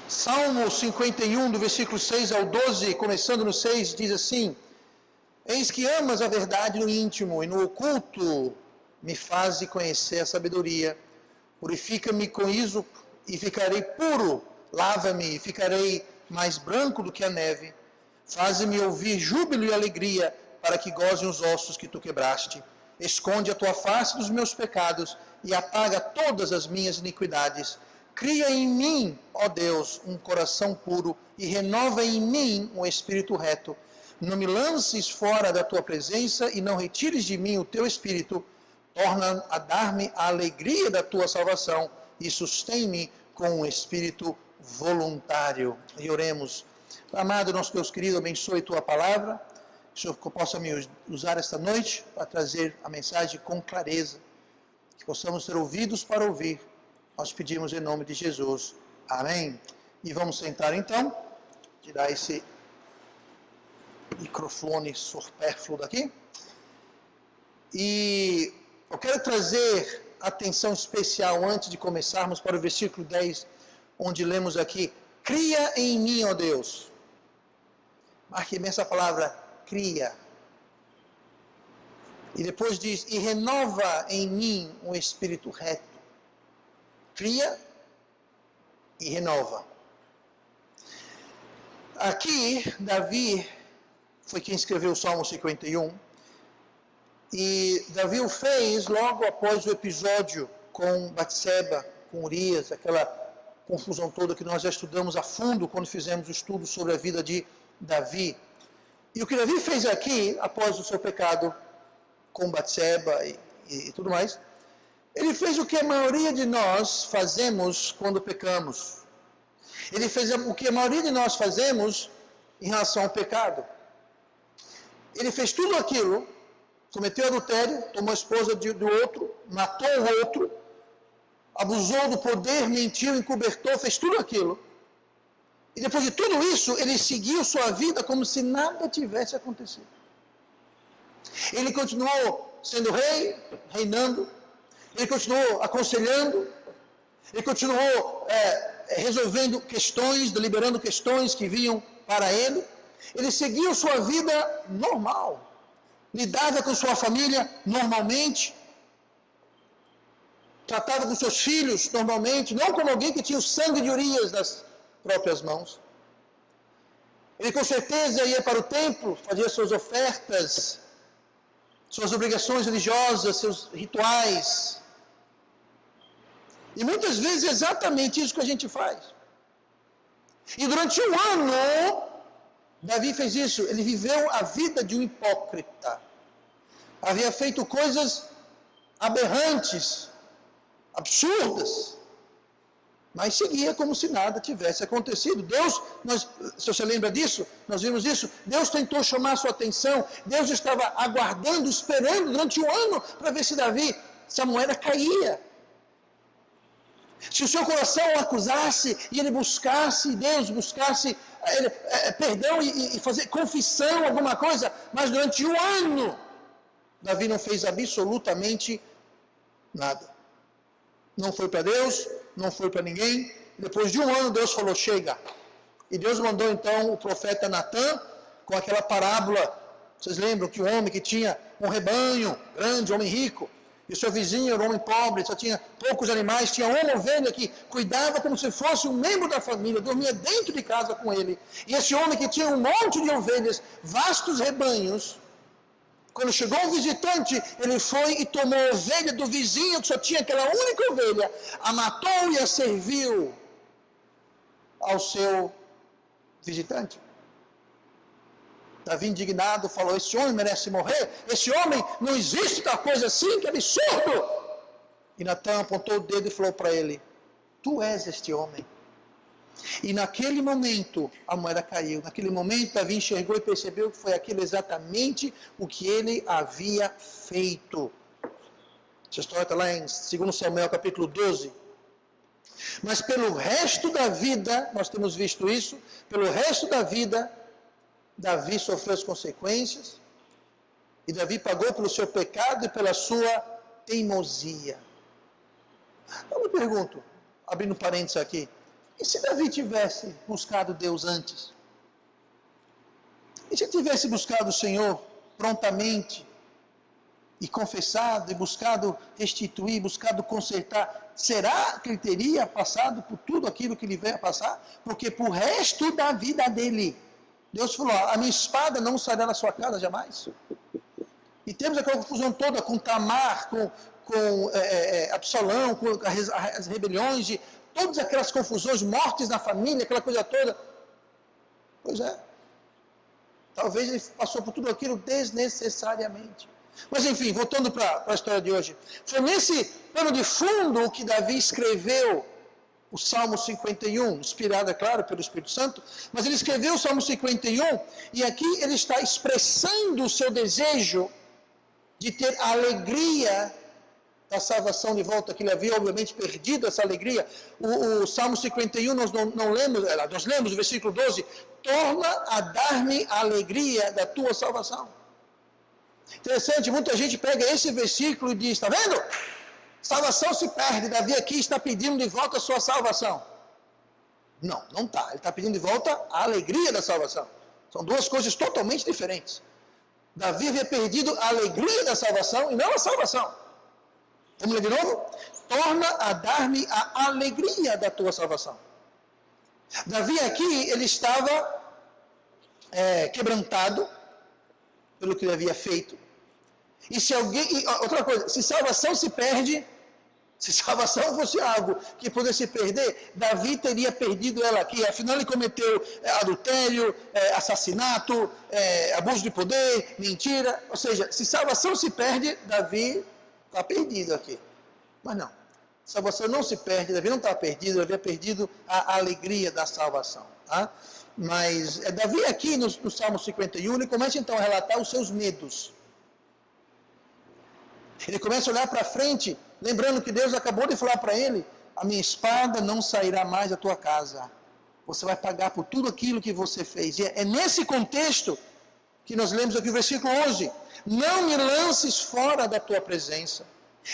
Salmo 51, do versículo 6 ao 12, começando no 6, diz assim: Eis que amas a verdade no íntimo, e no oculto me faze conhecer a sabedoria. Purifica-me com ísopo, e ficarei puro. Lava-me, e ficarei mais branco do que a neve. Faze-me ouvir júbilo e alegria, para que gozem os ossos que tu quebraste. Esconde a tua face dos meus pecados, e apaga todas as minhas iniquidades. Cria em mim, ó Deus, um coração puro, e renova em mim um espírito reto. Não me lances fora da tua presença, e não retires de mim o teu espírito. Torna a dar-me a alegria da tua salvação, e sustém-me com um espírito voluntário. E oremos. Amado nosso Deus querido, abençoe tua palavra. Que o Senhor possa me usar esta noite para trazer a mensagem com clareza. Que possamos ter ouvidos para ouvir. Nós pedimos em nome de Jesus. Amém. E vamos sentar então. Tirar esse microfone supérfluo daqui. E eu quero trazer atenção especial antes de começarmos para o versículo 10, onde lemos aqui: Cria em mim, ó Deus. Marque bem essa palavra, cria. E depois diz: e renova em mim um espírito reto. Cria e renova. Aqui, Davi foi quem escreveu o Salmo 51. E Davi o fez logo após o episódio com Batseba, com Urias, aquela confusão toda que nós já estudamos a fundo quando fizemos o estudo sobre a vida de Davi. E o que Davi fez aqui, após o seu pecado com Batseba e tudo mais, ele fez o que a maioria de nós fazemos quando pecamos. Ele fez o que a maioria de nós fazemos em relação ao pecado. Ele fez tudo aquilo, cometeu adultério, tomou a esposa do outro, matou o outro, abusou do poder, mentiu, encobertou, fez tudo aquilo. E depois de tudo isso, ele seguiu sua vida como se nada tivesse acontecido. Ele continuou sendo rei, reinando. Ele continuou aconselhando. Ele continuou resolvendo questões, deliberando questões que vinham para ele. Ele seguiu sua vida normal. Lidava com sua família normalmente. Tratava com seus filhos normalmente. Não como alguém que tinha o sangue de Urias nas próprias mãos. Ele com certeza ia para o templo, fazia suas ofertas, suas obrigações religiosas, seus rituais. E muitas vezes é exatamente isso que a gente faz. E durante um ano, Davi fez isso. Ele viveu a vida de um hipócrita. Havia feito coisas aberrantes, absurdas, mas seguia como se nada tivesse acontecido. Deus, se você lembra disso, nós vimos isso, Deus tentou chamar a sua atenção, Deus estava aguardando, esperando durante um ano, para ver se a moeda caía. Se o seu coração o acusasse, e ele buscasse Deus, buscasse perdão e fazer confissão, alguma coisa, mas durante um ano, Davi não fez absolutamente nada. Não foi para Deus, não foi para ninguém. Depois de um ano, Deus falou: chega. E Deus mandou então o profeta Natã com aquela parábola. Vocês lembram que o homem que tinha um rebanho grande, homem rico, e o seu vizinho era um homem pobre, só tinha poucos animais, tinha uma ovelha que cuidava como se fosse um membro da família, dormia dentro de casa com ele. E esse homem que tinha um monte de ovelhas, vastos rebanhos, quando chegou um visitante, ele foi e tomou a ovelha do vizinho, que só tinha aquela única ovelha, a matou e a serviu ao seu visitante. Davi, indignado, falou: esse homem merece morrer, esse homem, não existe tal coisa assim, que absurdo. E Natã apontou o dedo e falou para ele: tu és este homem. E naquele momento a moeda caiu. Naquele momento Davi enxergou e percebeu que foi aquilo exatamente o que ele havia feito. Essa história está lá em 2 Samuel capítulo 12. Mas pelo resto da vida, nós temos visto isso, pelo resto da vida, Davi sofreu as consequências. E Davi pagou pelo seu pecado e pela sua teimosia. Eu me pergunto, abrindo parênteses aqui, E se Davi tivesse buscado Deus antes? E se tivesse buscado o Senhor prontamente, e confessado, e buscado restituir, buscado consertar, será que ele teria passado por tudo aquilo que ele veio a passar? Porque por resto da vida dele, Deus falou, a minha espada não sairá da sua casa jamais. E temos aquela confusão toda com Tamar, com Absalão, com as rebeliões, de todas aquelas confusões, mortes na família, aquela coisa toda. Pois é. Talvez ele passou por tudo aquilo desnecessariamente. Mas enfim, voltando para a história de hoje. Foi nesse pano de fundo que Davi escreveu o Salmo 51, inspirado, é claro, pelo Espírito Santo, mas ele escreveu o Salmo 51 e aqui ele está expressando o seu desejo de ter a alegria da salvação de volta, que ele havia obviamente perdido essa alegria. O Salmo 51 nós lemos o versículo 12, torna a dar-me a alegria da tua salvação. Interessante, muita gente pega esse versículo e diz, está vendo? Salvação se perde, Davi aqui está pedindo de volta a sua salvação. Não, não está, ele está pedindo de volta a alegria da salvação. São duas coisas totalmente diferentes. Davi havia perdido a alegria da salvação e não a salvação. Vamos ler de novo? Torna a dar-me a alegria da tua salvação. Davi aqui, ele estava quebrantado pelo que ele havia feito. E se outra coisa, se salvação se perde, se salvação fosse algo que pudesse perder, Davi teria perdido ela aqui. Afinal, ele cometeu adultério, assassinato, abuso de poder, mentira. Ou seja, se salvação se perde, Davi está perdido aqui. Mas não, salvação não se perde, Davi não está perdido, Davi havia perdido a alegria da salvação. Tá? Mas Davi aqui no Salmo 51, ele começa então a relatar os seus medos. Ele começa a olhar para frente, lembrando que Deus acabou de falar para ele, a minha espada não sairá mais da tua casa. Você vai pagar por tudo aquilo que você fez. E é nesse contexto que nós lemos aqui o versículo 11. Não me lances fora da tua presença,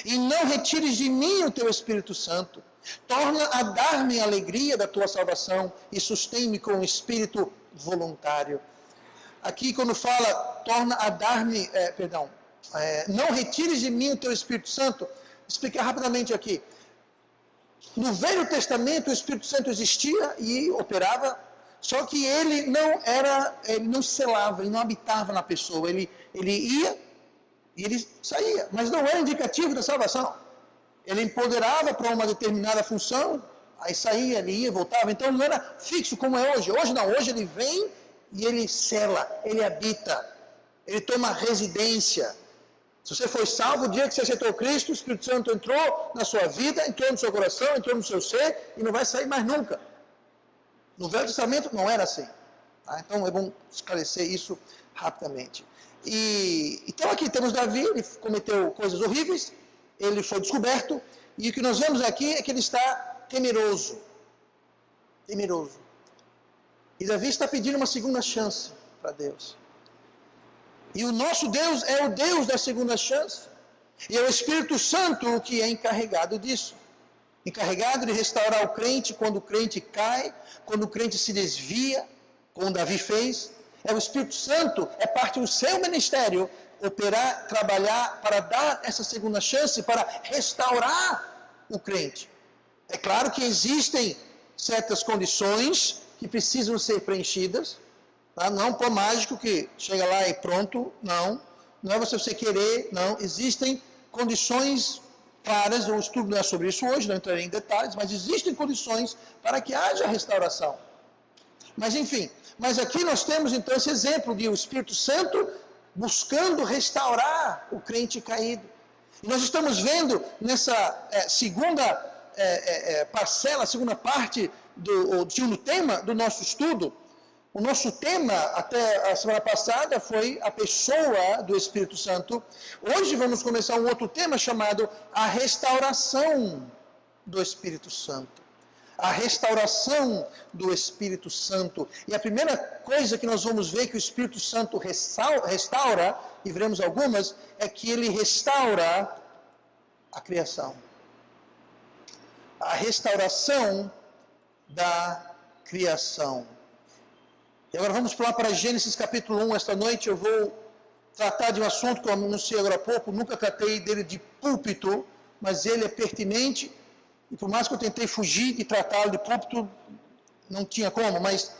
e não retires de mim o teu Espírito Santo. Torna a dar-me a alegria da tua salvação e sustém-me com um espírito voluntário. Aqui quando fala, torna a dar-me, não retires de mim o teu Espírito Santo, explicar rapidamente aqui. No Velho Testamento o Espírito Santo existia e operava, só que ele não selava, ele não habitava na pessoa, ele ia e ele saía, mas não era indicativo da salvação. Ele empoderava para uma determinada função, aí saía, ele ia, voltava, então não era fixo como é hoje. Hoje não, hoje ele vem e ele sela, ele habita, ele toma residência. Se você foi salvo, o dia que você aceitou Cristo, o Espírito Santo entrou na sua vida, entrou no seu coração, entrou no seu ser e não vai sair mais nunca. No Velho Testamento não era assim. Tá? Então é bom esclarecer isso rapidamente. Então aqui temos Davi, ele cometeu coisas horríveis, ele foi descoberto, e o que nós vemos aqui é que ele está temeroso. Temeroso. E Davi está pedindo uma segunda chance para Deus. E o nosso Deus é o Deus da segunda chance. E é o Espírito Santo que é encarregado disso. Encarregado de restaurar o crente quando o crente cai, quando o crente se desvia, como Davi fez. É o Espírito Santo, é parte do seu ministério, operar, trabalhar para dar essa segunda chance, para restaurar o crente. É claro que existem certas condições que precisam ser preenchidas. Tá? Não é um pão mágico que chega lá e pronto, não. Não é você querer, não. Existem condições claras, o estudo não é sobre isso hoje, não entrarei em detalhes, mas existem condições para que haja restauração. Mas enfim, mas aqui nós temos então esse exemplo de o Espírito Santo buscando restaurar o crente caído. E nós estamos vendo nessa segunda parcela, segunda parte do segundo tema do nosso estudo. O nosso tema até a semana passada foi a pessoa do Espírito Santo. Hoje vamos começar um outro tema chamado a restauração do Espírito Santo. A restauração do Espírito Santo. E a primeira coisa que nós vamos ver que o Espírito Santo restaura, e veremos algumas, é que ele restaura a criação. A restauração da criação. E agora vamos pular para Gênesis capítulo 1. Esta noite eu vou tratar de um assunto que eu anunciei agora há pouco, nunca tratei dele de púlpito, mas ele é pertinente, e por mais que eu tentei fugir de tratá-lo de púlpito, não tinha como, mas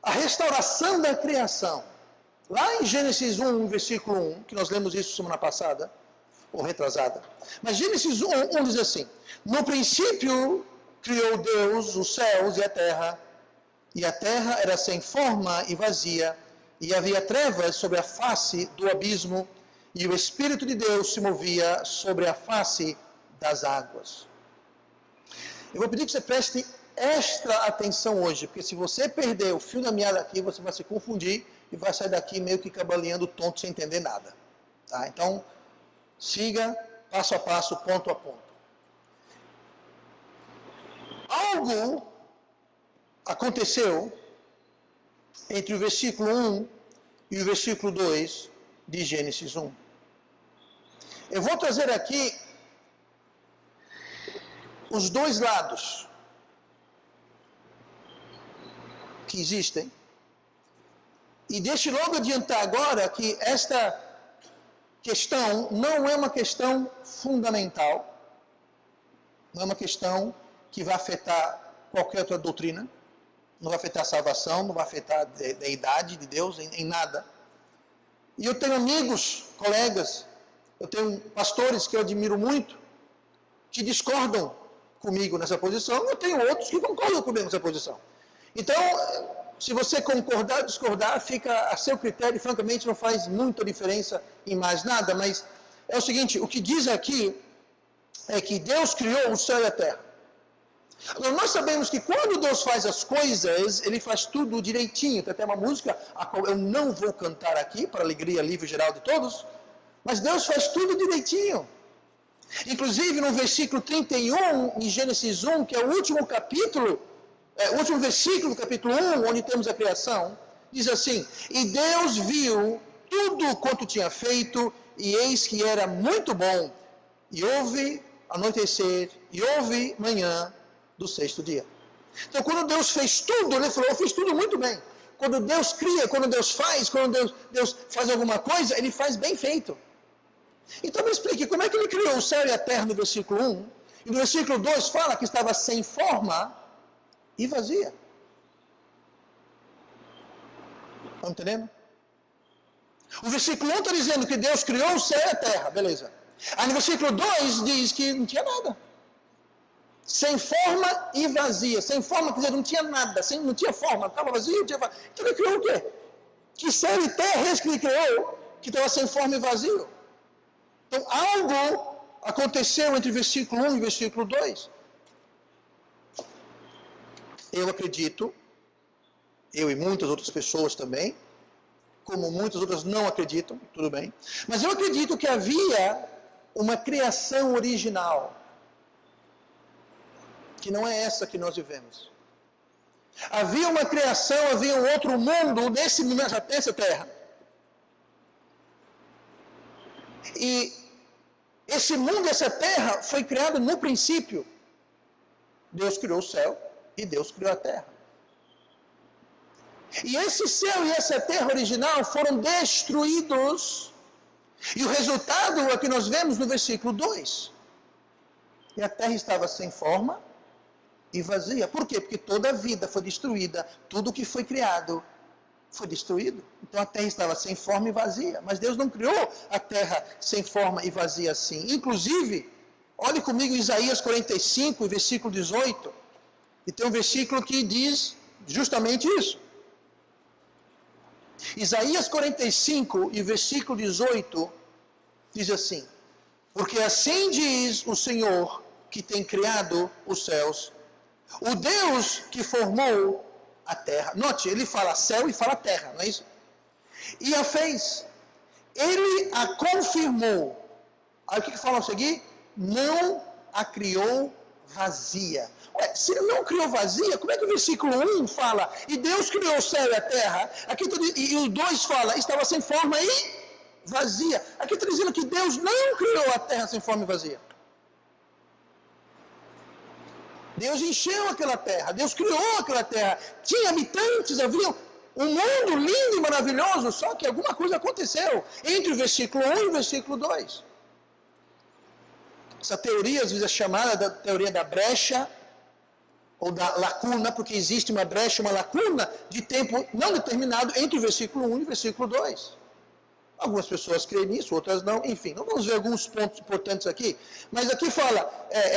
a restauração da criação. Lá em Gênesis 1, versículo 1, que nós lemos isso semana passada, ou retrasada, mas Gênesis 1 diz assim: no princípio criou Deus os céus e a terra era sem forma e vazia, e havia trevas sobre a face do abismo, e o Espírito de Deus se movia sobre a face das águas. Eu vou pedir que você preste extra atenção hoje, porque se você perder o fio da meada aqui, você vai se confundir e vai sair daqui meio que cabaleando tonto sem entender nada. Tá? Então, siga passo a passo, ponto a ponto. Algo aconteceu entre o versículo 1 e o versículo 2 de Gênesis 1. Eu vou trazer aqui os dois lados que existem. E deixe logo adiantar agora que esta questão não é uma questão fundamental, não é uma questão que vai afetar qualquer outra doutrina, não vai afetar a salvação, não vai afetar a deidade de Deus, em nada. E eu tenho amigos, colegas, eu tenho pastores que eu admiro muito, que discordam comigo nessa posição, eu tenho outros que concordam comigo nessa posição. Então, se você concordar ou discordar, fica a seu critério, francamente não faz muita diferença em mais nada, mas é o seguinte, o que diz aqui é que Deus criou o céu e a terra. Agora, nós sabemos que quando Deus faz as coisas, Ele faz tudo direitinho. Tem até uma música, a qual eu não vou cantar aqui, para a alegria livre geral de todos, mas Deus faz tudo direitinho. Inclusive, no versículo 31, em Gênesis 1, que é o último capítulo, o último versículo do capítulo 1, onde temos a criação, diz assim: e Deus viu tudo quanto tinha feito, e eis que era muito bom. E houve anoitecer, e houve manhã do sexto dia. Então, quando Deus fez tudo, Ele falou: eu fiz tudo muito bem. Quando Deus cria, quando Deus faz alguma coisa, Ele faz bem feito. Então, me explique, como é que Ele criou o céu e a terra no versículo 1, e no versículo 2 fala que estava sem forma e vazia. Estão entendendo? O versículo 1 está dizendo que Deus criou o céu e a terra, beleza. Aí no versículo 2 diz que não tinha nada. Sem forma e vazia. Sem forma, quer dizer, não tinha nada, não tinha forma, estava vazio, não tinha forma. Então Ele criou o quê? Que céu e terra é esse que Ele criou, que estava sem forma e vazio? Então algo aconteceu entre versículo 1 e versículo 2. Eu acredito, eu e muitas outras pessoas também, como muitas outras não acreditam, tudo bem, mas eu acredito que havia uma criação original, que não é essa que nós vivemos. Havia uma criação, havia um outro mundo nessa terra. E esse mundo, essa terra, foi criado no princípio. Deus criou o céu e Deus criou a terra. E esse céu e essa terra original foram destruídos. E o resultado é o que nós vemos no versículo 2. E a terra estava sem forma e vazia. Por quê? Porque toda a vida foi destruída. Tudo que foi criado foi destruído. Então a terra estava sem forma e vazia. Mas Deus não criou a terra sem forma e vazia assim. Inclusive, olhe comigo em Isaías 45, versículo 18. E tem um versículo que diz justamente isso. Isaías 45 e versículo 18 diz assim: porque assim diz o Senhor que tem criado os céus, o Deus que formou a terra. Note, ele fala céu e fala terra, não é isso? E a fez. Ele a confirmou. Aí o que fala a seguir? Não a criou vazia. Ué, se ele não criou vazia, como é que o versículo 1 fala, e Deus criou o céu e a terra, aqui e o 2 fala, estava sem forma e vazia. Aqui está dizendo que Deus não criou a terra sem forma e vazia. Deus encheu aquela terra, Deus criou aquela terra, tinha habitantes, havia um mundo lindo e maravilhoso, só que alguma coisa aconteceu entre o versículo 1 e o versículo 2. Essa teoria, às vezes, é chamada da teoria da brecha, ou da lacuna, porque existe uma brecha, uma lacuna de tempo não determinado entre o versículo 1 e o versículo 2. Algumas pessoas creem nisso, outras não, enfim, não vamos ver alguns pontos importantes aqui, mas aqui fala,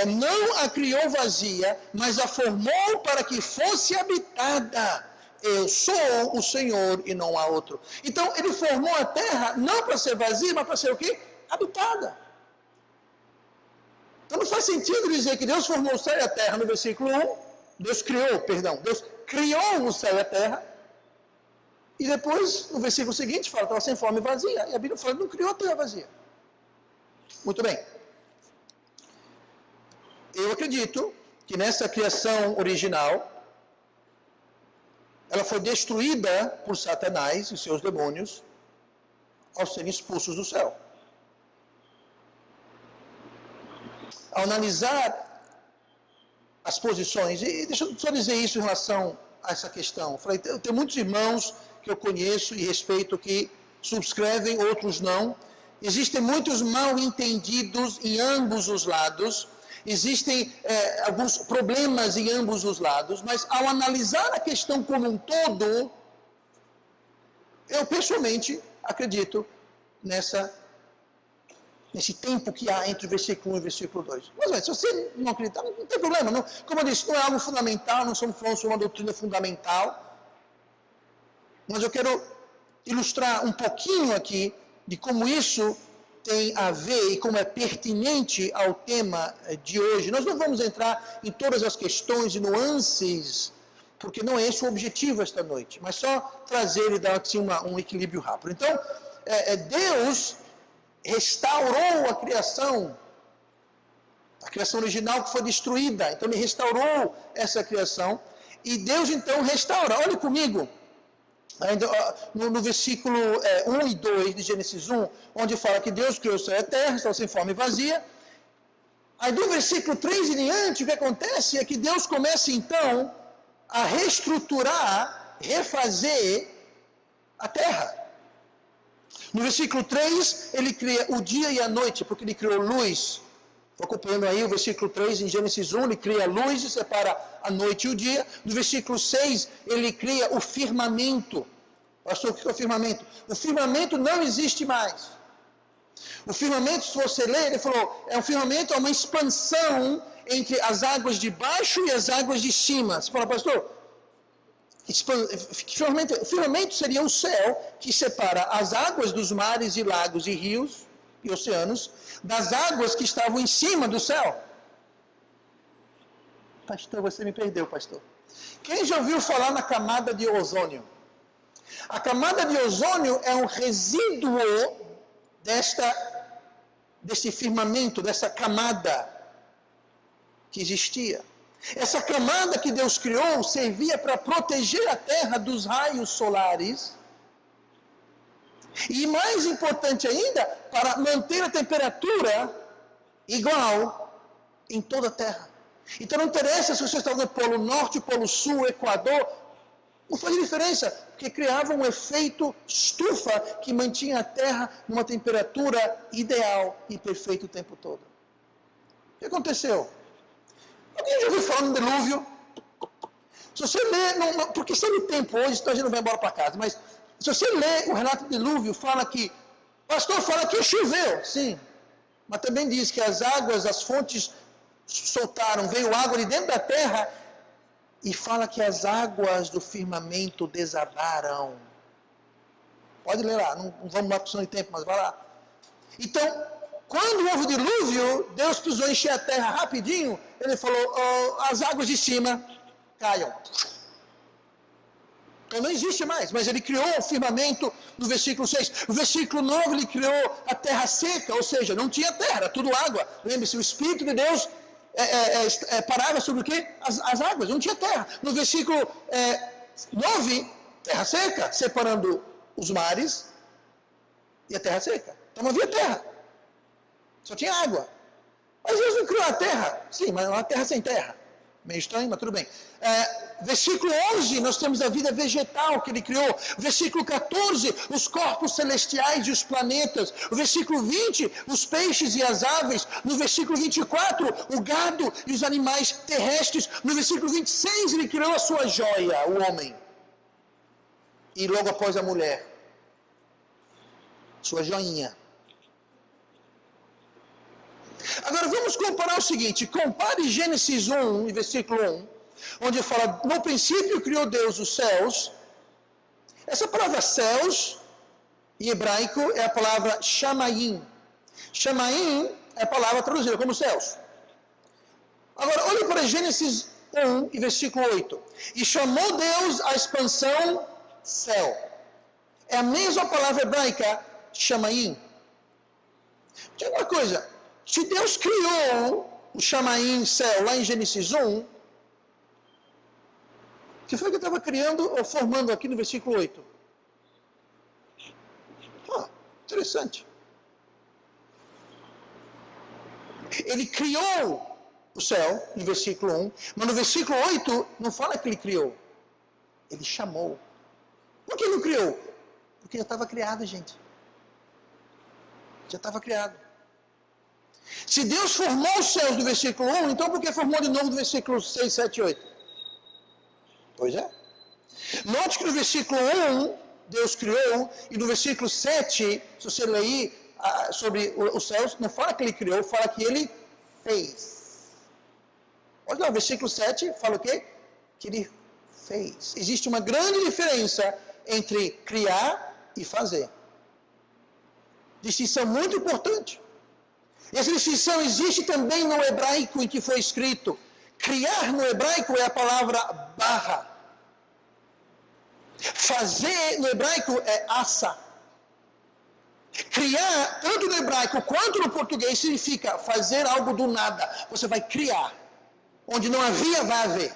não a criou vazia, mas a formou para que fosse habitada. Eu sou o Senhor e não há outro. Então, ele formou a terra não para ser vazia, mas para ser o quê? Habitada. Então, não faz sentido dizer que Deus formou o céu e a terra no versículo 1, Deus criou o céu e a terra, e depois, no versículo seguinte, fala que estava sem forma e vazia. E a Bíblia fala que não criou a terra vazia. Muito bem. Eu acredito que nessa criação original, ela foi destruída por Satanás e seus demônios ao serem expulsos do céu. Ao analisar as posições, e deixa eu só dizer isso em relação a essa questão. Eu tenho muitos irmãos que eu conheço e respeito que subscrevem, outros não. Existem muitos mal entendidos em ambos os lados, existem alguns problemas em ambos os lados, mas ao analisar a questão como um todo, eu pessoalmente acredito nesse tempo que há entre o versículo 1 e o versículo 2. Mas se você não acreditar, não tem problema. Não, como eu disse, não é algo fundamental, não estamos falando sobre uma doutrina fundamental. Mas eu quero ilustrar um pouquinho aqui de como isso tem a ver e como é pertinente ao tema de hoje. Nós não vamos entrar em todas as questões e nuances, porque não é esse o objetivo esta noite, mas só trazer e dar assim, um equilíbrio rápido. Então, Deus restaurou a criação original que foi destruída. Então, Ele restaurou essa criação, e Deus então restaura. Olhe comigo, no versículo 1 e 2 de Gênesis 1, onde fala que Deus criou o céu e a terra, estão sem forma e vazia. Aí do versículo 3 em diante, o que acontece é que Deus começa então a reestruturar, refazer a terra. No versículo 3, ele cria o dia e a noite, porque ele criou luz. Estou acompanhando aí o versículo 3 em Gênesis 1, ele cria a luz e separa a noite e o dia. No versículo 6, ele cria o firmamento. Pastor, o que é o firmamento? O firmamento não existe mais. O firmamento, se você ler, ele falou, um firmamento, é uma expansão entre as águas de baixo e as águas de cima. Você fala, pastor, firmamento seria o céu que separa as águas dos mares e lagos e rios e oceanos das águas que estavam em cima do céu. Pastor, você me perdeu, pastor. Quem já ouviu falar na camada de ozônio? A camada de ozônio é um resíduo desse firmamento, dessa camada que existia. Essa camada que Deus criou servia para proteger a Terra dos raios solares e, mais importante ainda, para manter a temperatura igual em toda a Terra. Então não interessa se você está no Polo Norte, Polo Sul, Equador, não faz diferença, porque criava um efeito estufa que mantinha a Terra numa temperatura ideal e perfeita o tempo todo. O que aconteceu? Alguém já ouviu falar no dilúvio? Se você lê, porque se ele tempo hoje, então a gente não vai embora para casa, mas se você lê o relato do dilúvio, fala que, pastor, fala que choveu, sim, mas também diz que as águas, as fontes soltaram, veio água de dentro da terra, e fala que as águas do firmamento desabaram. Pode ler lá, não vamos lá por questão de tempo, mas vai lá. Então, quando houve o dilúvio, Deus precisou encher a terra rapidinho, ele falou, as águas de cima caiam. Então não existe mais, mas ele criou o firmamento no versículo 6. No versículo 9 ele criou a terra seca, ou seja, não tinha terra, era tudo água. Lembre-se, o Espírito de Deus parava sobre o quê? As águas, não tinha terra. No versículo 9, terra seca, separando os mares e a terra seca. Então não havia terra, só tinha água. Mas Deus não criou a terra, sim, mas uma terra sem terra. Meio estranho, mas tudo bem. Versículo 11, nós temos a vida vegetal que ele criou. Versículo 14, os corpos celestiais e os planetas. O versículo 20, os peixes e as aves. No versículo 24, o gado e os animais terrestres. No versículo 26, ele criou a sua joia, o homem. E logo após a mulher, sua joinha. Agora vamos comparar o seguinte, compare Gênesis 1, versículo 1, onde fala, no princípio criou Deus os céus. Essa palavra céus, em hebraico, é a palavra shamayim. Shamayim é a palavra traduzida como céus. Agora, olhe para Gênesis 1, versículo 8. E chamou Deus a expansão céu. É a mesma palavra hebraica, shamayim. Diga uma coisa, se Deus criou o Shamaim, céu, lá em Gênesis 1, o que foi que ele estava criando ou formando aqui no versículo 8? Interessante. Ele criou o céu, no versículo 1, mas no versículo 8 não fala que ele criou. Ele chamou. Por que não criou? Porque já estava criado, gente. Já estava criado. Se Deus formou os céus do versículo 1, então por que formou de novo do versículo 6, 7 e 8? Pois é. Note que no versículo 1, Deus criou, e no versículo 7, se você ler sobre os céus, não fala que ele criou, fala que ele fez. Olha lá, o versículo 7 fala o quê? Que ele fez. Existe uma grande diferença entre criar e fazer. Distinção muito importante. Essa distinção existe também no hebraico em que foi escrito. Criar no hebraico é a palavra barra. Fazer no hebraico é assa. Criar, tanto no hebraico quanto no português, significa fazer algo do nada. Você vai criar. Onde não havia, vai haver.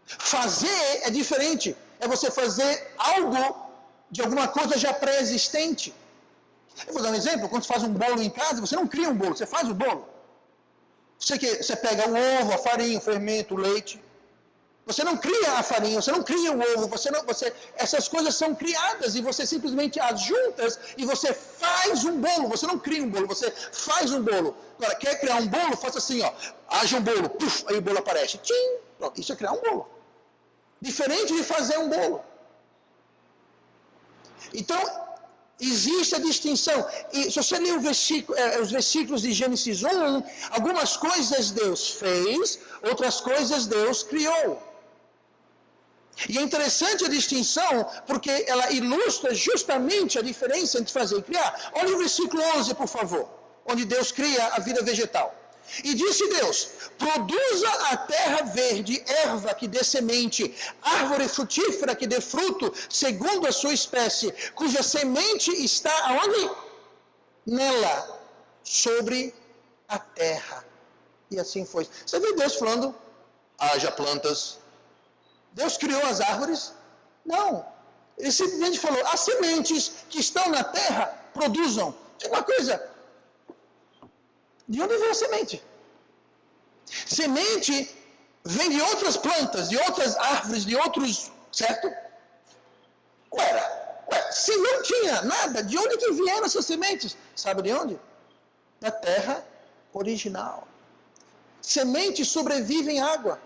Fazer é diferente. É você fazer algo de alguma coisa já pré-existente. Eu vou dar um exemplo, quando você faz um bolo em casa, você não cria um bolo, você faz o bolo. Você pega o ovo, a farinha, o fermento, o leite. Você não cria a farinha, você não cria o ovo, essas coisas são criadas e você simplesmente as juntas e você faz um bolo. Você não cria um bolo, você faz um bolo. Agora, quer criar um bolo? Faça assim, ó. Haja um bolo, puf, aí o bolo aparece. Tchim, pronto, isso é criar um bolo. Diferente de fazer um bolo. Então, existe a distinção. E se você ler os versículos de Gênesis 1, algumas coisas Deus fez, outras coisas Deus criou. E é interessante a distinção, porque ela ilustra justamente a diferença entre fazer e criar. Olha o versículo 11, por favor, onde Deus cria a vida vegetal. E disse Deus, produza a terra verde, erva que dê semente, árvore frutífera que dê fruto, segundo a sua espécie, cuja semente está aonde? Nela, sobre a terra. E assim foi. Você vê Deus falando, haja plantas. Deus criou as árvores? Não. Ele simplesmente falou, as sementes que estão na terra produzam. Diga uma coisa, de onde veio a semente? Semente vem de outras plantas, de outras árvores, de outros, certo? Ué, se não tinha nada, de onde que vieram essas sementes? Sabe de onde? Da terra original. Sementes sobrevivem em água.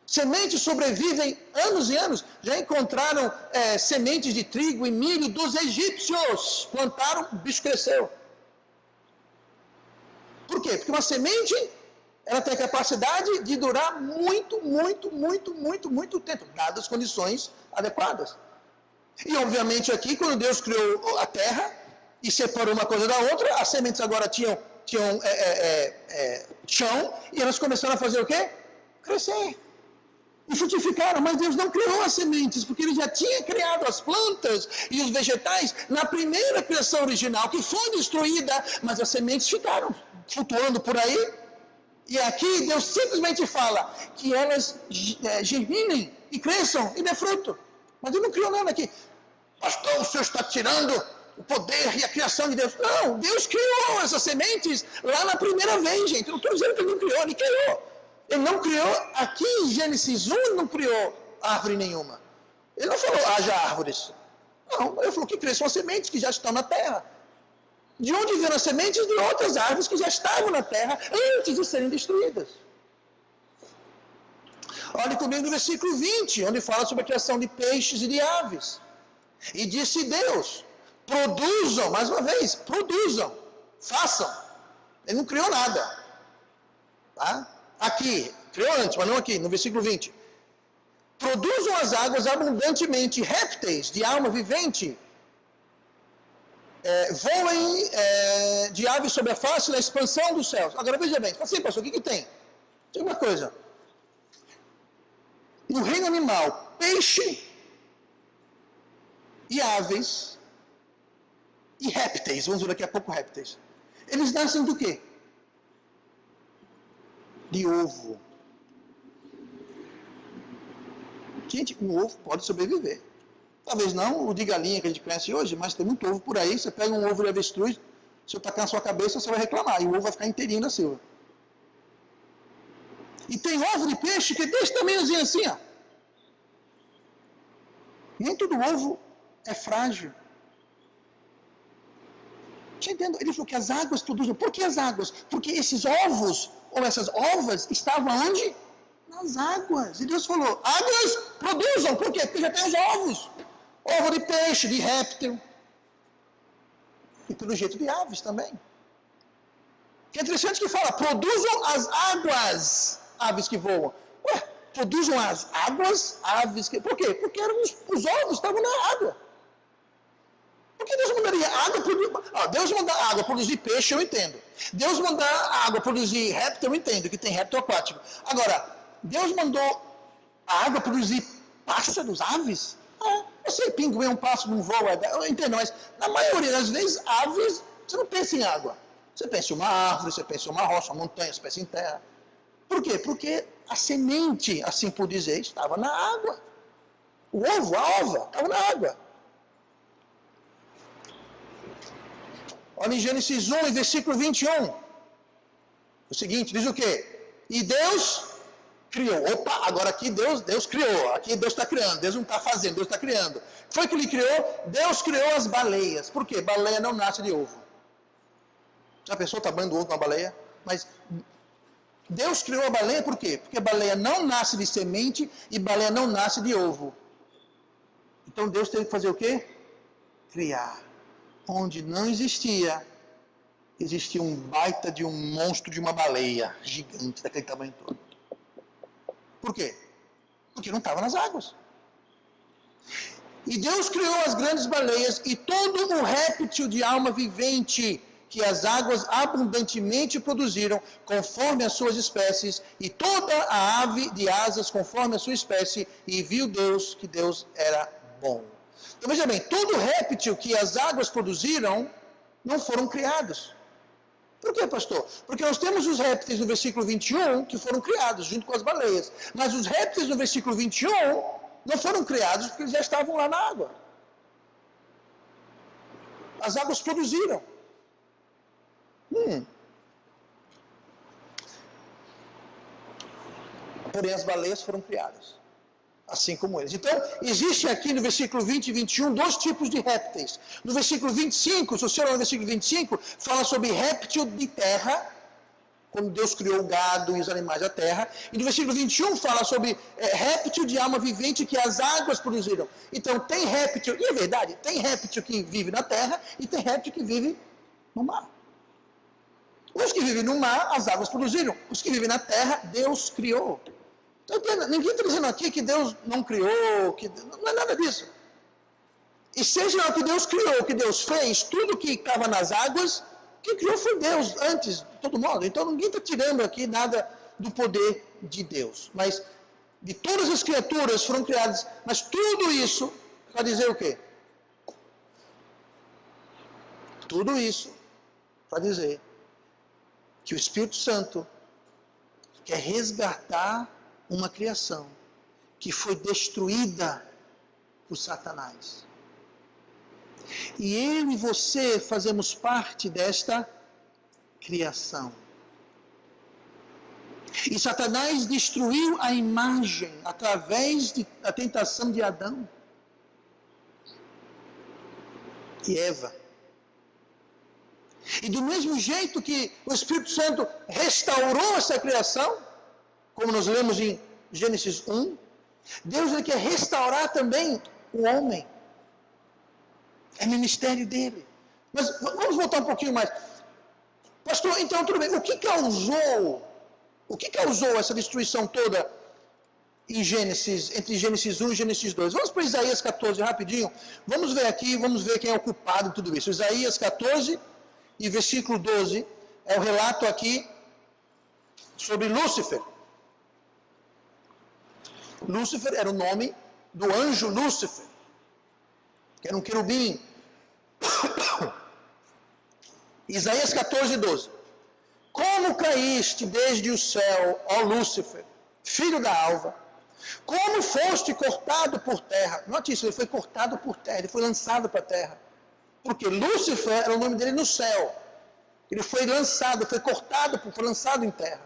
Sementes sobrevivem anos e anos. Já encontraram sementes de trigo e milho dos egípcios. Plantaram, o bicho cresceu. Por quê? Porque uma semente, ela tem a capacidade de durar muito tempo, dadas as condições adequadas. E, obviamente, aqui, quando Deus criou a terra e separou uma coisa da outra, as sementes agora tinham chão e elas começaram a fazer o quê? Crescer. E frutificaram, mas Deus não criou as sementes, porque Ele já tinha criado as plantas e os vegetais na primeira criação original, que foi destruída, mas as sementes ficaram flutuando por aí. E aqui Deus simplesmente fala que elas germinem e cresçam e dê fruto. Mas Ele não criou nada aqui. Pastor, o senhor está tirando o poder e a criação de Deus. Não, Deus criou essas sementes lá na primeira vez, gente. Eu não estou dizendo que Ele não criou, Ele criou. Ele não criou, aqui em Gênesis 1, ele não criou árvore nenhuma. Ele não falou, haja árvores. Não, ele falou que cresçam as sementes que já estão na terra. De onde vieram as sementes? De outras árvores que já estavam na terra antes de serem destruídas. Olhe comigo no versículo 20, onde fala sobre a criação de peixes e de aves. E disse Deus, produzam, mais uma vez, produzam, façam. Ele não criou nada. Tá? Aqui, criou antes, mas não aqui, no versículo 20. Produzam as águas abundantemente, répteis de alma vivente, voem de aves sobre a face na expansão dos céus. Agora veja bem, assim, pastor, o que tem? Tem uma coisa. No reino animal, peixe e aves e répteis, vamos ver daqui a pouco répteis. Eles nascem do quê? De ovo. Gente, um ovo pode sobreviver. Talvez não o de galinha que a gente conhece hoje, mas tem muito ovo por aí. Você pega um ovo de avestruz, se eu tacar na sua cabeça, você vai reclamar. E o ovo vai ficar inteirinho na silva. E tem ovo de peixe que é desse tamanhozinho assim, ó. Nem todo ovo é frágil. Você entende? Ele falou que as águas produzem. Por que as águas? Porque esses ovos, ou essas ovas, estavam onde? Nas águas. E Deus falou, águas produzam. Por quê? Porque já tem os ovos. Ovo de peixe, de réptil. E pelo jeito de aves também. Que é interessante que fala, produzam as águas, aves que voam. Ué, produzam as águas, aves que... Por quê? Porque eram os ovos estavam na água. Por que Deus mandaria água produzir... Deus mandar água produzir peixe, eu entendo. Deus mandar água produzir réptil, eu entendo, que tem réptil aquático. Agora, Deus mandou a água produzir pássaros, aves? Eu sei, pinguim é um pássaro, não voa, eu entendo, mas na maioria das vezes, aves, você não pensa em água. Você pensa em uma árvore, você pensa em uma rocha, uma montanha, você pensa em terra. Por quê? Porque a semente, assim por dizer, estava na água. O ovo, a ova, estava na água. Olha em Gênesis 1, versículo 21. O seguinte, diz o quê? E Deus criou. Opa, agora aqui Deus criou. Aqui Deus está criando. Deus não está fazendo, Deus está criando. Foi que Ele criou? Deus criou as baleias. Por quê? Baleia não nasce de ovo. Já pensou, está banhando ovo com uma baleia? Mas Deus criou a baleia por quê? Porque a baleia não nasce de semente e baleia não nasce de ovo. Então Deus teve que fazer o quê? Criar. Onde não existia um baita de um monstro de uma baleia gigante, daquele tamanho todo. Por quê? Porque não estava nas águas. E Deus criou as grandes baleias e todo o réptil de alma vivente que as águas abundantemente produziram, conforme as suas espécies, e toda a ave de asas, conforme a sua espécie, e viu Deus que Deus era bom. Então veja bem, todo réptil que as águas produziram, não foram criados. Por quê, pastor? Porque nós temos os répteis no versículo 21 que foram criados junto com as baleias. Mas os répteis no versículo 21 não foram criados porque eles já estavam lá na água. As águas produziram. Porém as baleias foram criadas. Assim como eles. Então, existe aqui no versículo 20 e 21 dois tipos de répteis. No versículo 25, se você olhar no versículo 25, fala sobre réptil de terra, quando Deus criou o gado e os animais da terra. E no versículo 21 fala sobre réptil de alma vivente que as águas produziram. Então, tem réptil, e é verdade, tem réptil que vive na terra e tem réptil que vive no mar. Os que vivem no mar, as águas produziram. Os que vivem na terra, Deus criou. Então, ninguém está dizendo aqui que Deus não criou, que não é nada disso. E seja o que Deus criou, que Deus fez, tudo que estava nas águas, quem criou foi Deus antes, de todo modo. Então ninguém está tirando aqui nada do poder de Deus. Mas de todas as criaturas foram criadas, mas tudo isso para dizer o quê? Tudo isso para dizer que o Espírito Santo quer resgatar uma criação que foi destruída por Satanás. E eu e você fazemos parte desta criação. E Satanás destruiu a imagem através da tentação de Adão e Eva. E do mesmo jeito que o Espírito Santo restaurou essa criação, como nós lemos em Gênesis 1, Deus quer restaurar também o homem. É ministério dele. Mas vamos voltar um pouquinho mais. Pastor, então tudo bem. O que causou essa destruição toda em Gênesis, entre Gênesis 1 e Gênesis 2? Vamos para Isaías 14 rapidinho. Vamos ver aqui, vamos ver quem é o culpado em tudo isso. Isaías 14 e versículo 12 é o relato aqui sobre Lúcifer. Lúcifer era o nome do anjo Lúcifer, que era um querubim. Isaías 14, 12. Como caíste desde o céu, ó Lúcifer, filho da alva, como foste cortado por terra. Note isso, ele foi cortado por terra, ele foi lançado para a terra. Porque Lúcifer era o nome dele no céu. Ele foi lançado, foi cortado, foi lançado em terra.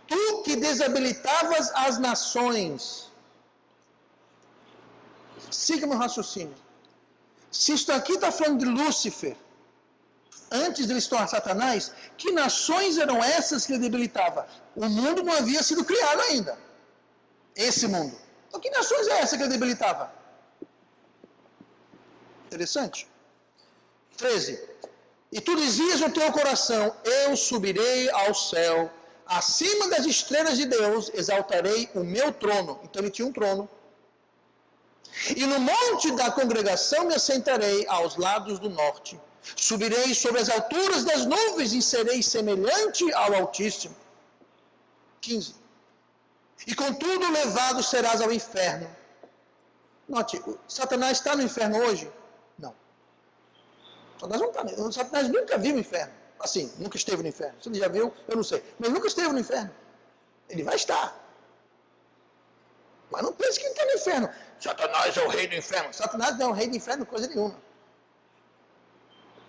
Tu que desabilitavas as nações. Siga meu raciocínio. Se isto aqui está falando de Lúcifer, antes de ele se tornar Satanás, que nações eram essas que ele debilitava? O mundo não havia sido criado ainda. Esse mundo. Então que nações é essa que ele debilitava? Interessante. 13. E tu dizias no teu coração, eu subirei ao céu, acima das estrelas de Deus, exaltarei o meu trono. Então ele tinha um trono. E no monte da congregação me assentarei aos lados do norte. Subirei sobre as alturas das nuvens e serei semelhante ao Altíssimo. 15. E contudo levado serás ao inferno. Note, Satanás está no inferno hoje? Não. Satanás não está. Satanás nunca viu o inferno. Assim, nunca esteve no inferno. Se ele já viu, eu não sei. Mas nunca esteve no inferno. Ele vai estar. Mas não pense que ele está no inferno. Satanás é o rei do inferno. Satanás não é o rei do inferno, coisa nenhuma.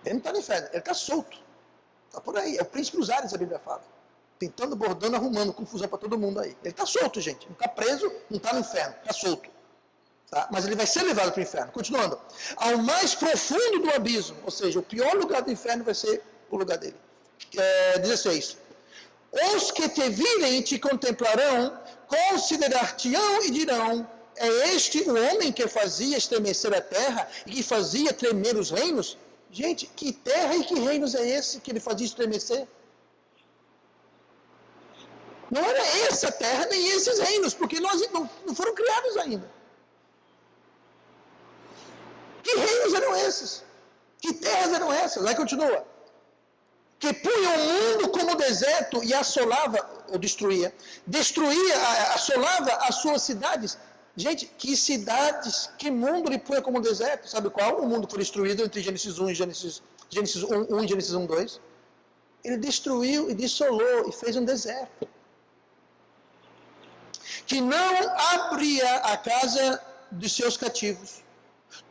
Ele não está no inferno, ele está solto. Está por aí. É o príncipe dos ares, a Bíblia fala. Tentando, bordando, arrumando confusão para todo mundo aí. Ele está solto, gente. Não está preso, não está no inferno. Está solto. Tá? Mas ele vai ser levado para o inferno. Continuando. Ao mais profundo do abismo. Ou seja, o pior lugar do inferno vai ser o lugar dele. 16. Os que te virem e te contemplarão, considerar-te-ão e dirão, é este o homem que fazia estremecer a terra e que fazia tremer os reinos? Gente, que terra e que reinos é esse que ele fazia estremecer? Não era essa terra nem esses reinos, porque nós não foram criados ainda. Que reinos eram esses? Que terras eram essas? Aí continua. Que punha o mundo como deserto e assolava, ou destruía, assolava as suas cidades. Gente, que cidades, que mundo ele punha como deserto? Sabe qual? O mundo foi destruído entre Gênesis 1 e Gênesis 1 e Gênesis 1, 2. Ele destruiu e dissolou e fez um deserto. Que não abria a casa de seus cativos.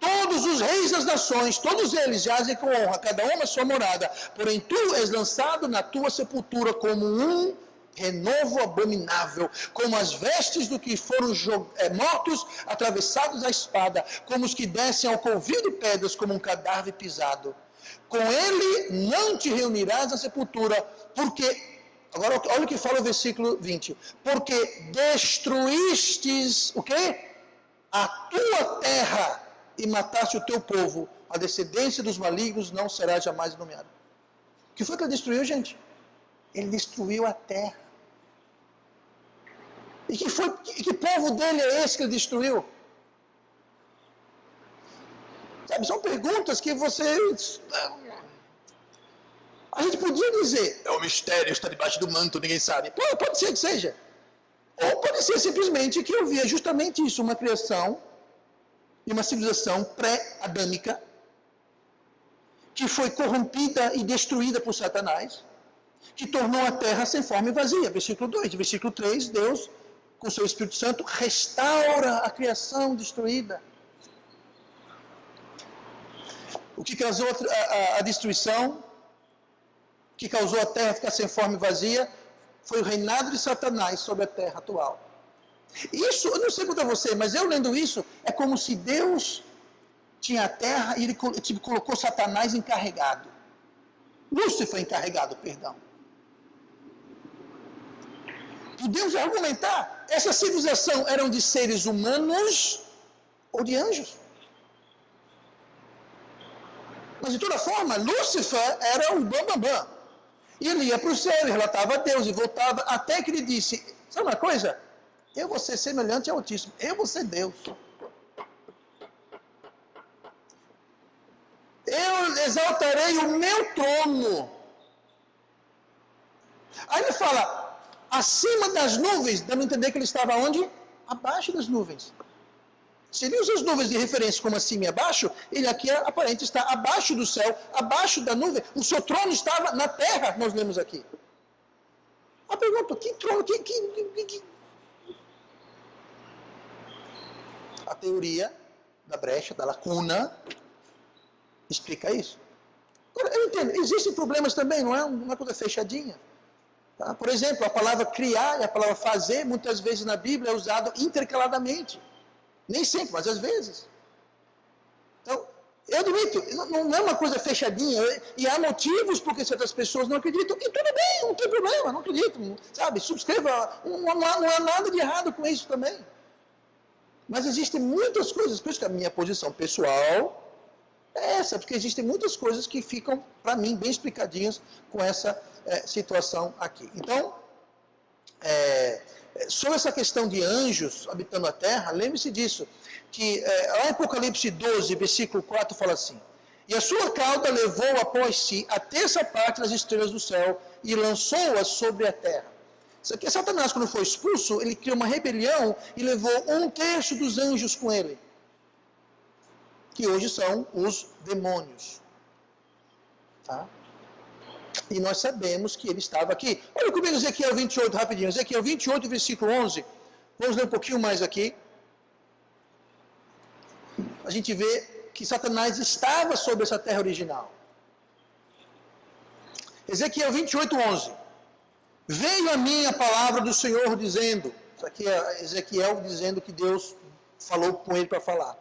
Todos os reis das nações, todos eles jazem com honra, cada um na sua morada. Porém, tu és lançado na tua sepultura como um renovo abominável, como as vestes do que foram mortos, atravessados à espada, como os que descem ao covil de pedras, como um cadáver pisado. Com ele não te reunirás na sepultura, porque... Agora, olha o que fala o versículo 20. Porque destruístes, o quê? A tua terra e mataste o teu povo. A descendência dos malignos não será jamais nomeada. O que foi que ele destruiu, gente? Ele destruiu a terra. E que povo dele é esse que ele destruiu? Sabe, são perguntas que você... A gente podia dizer, é um mistério, está debaixo do manto, ninguém sabe. Pode ser que seja. Ou pode ser simplesmente que eu via justamente isso, uma criação e uma civilização pré-adâmica que foi corrompida e destruída por Satanás, que tornou a terra sem forma e vazia. Versículo 2. Versículo 3, Deus, com seu Espírito Santo, restaura a criação destruída. O que causou a destruição, que causou a terra ficar sem forma e vazia, foi o reinado de Satanás sobre a terra atual. Isso, eu não sei quanto a você, mas eu lendo isso, é como se Deus tinha a terra e ele colocou Satanás encarregado. Lúcifer encarregado, perdão. Podemos argumentar, essa civilização eram de seres humanos ou de anjos. Mas de toda forma, Lúcifer era um bambambam. E ele ia para o céu, ele relatava a Deus e voltava, até que ele disse, sabe uma coisa? Eu vou ser semelhante ao Altíssimo, eu vou ser Deus. Eu exaltarei o meu trono. Aí ele fala, acima das nuvens, dando a entender que ele estava onde? Abaixo das nuvens. Se ele usa as nuvens de referência como acima e abaixo, ele aqui aparente está abaixo do céu, abaixo da nuvem. O seu trono estava na terra, nós lemos aqui. A pergunta, que trono? A teoria da brecha, da lacuna, explica isso. Agora, eu entendo, existem problemas também, não é uma coisa fechadinha. Tá? Por exemplo, a palavra criar e a palavra fazer, muitas vezes na Bíblia é usada intercaladamente. Nem sempre, mas às vezes. Então, eu admito, não é uma coisa fechadinha, e há motivos porque certas pessoas não acreditam, e tudo bem, não tem problema, não acredito, sabe? Subscreva, não há nada de errado com isso também. Mas existem muitas coisas, por isso que a minha posição pessoal é essa, porque existem muitas coisas que ficam, para mim, bem explicadinhas com essa situação aqui. Então, sobre essa questão de anjos habitando a terra, lembre-se disso, que lá em Apocalipse 12, versículo 4, fala assim, e a sua cauda levou após si a terça parte das estrelas do céu e lançou-as sobre a terra. Isso aqui, Satanás, quando foi expulso, ele criou uma rebelião e levou 1/3 dos anjos com ele, que hoje são os demônios. Tá? E nós sabemos que ele estava aqui. Olha comigo Ezequiel 28, rapidinho. Ezequiel 28, versículo 11. Vamos ler um pouquinho mais aqui. A gente vê que Satanás estava sobre essa terra original. Ezequiel 28, 11. Veio a mim a palavra do Senhor dizendo, isso aqui é Ezequiel dizendo que Deus falou com ele para falar.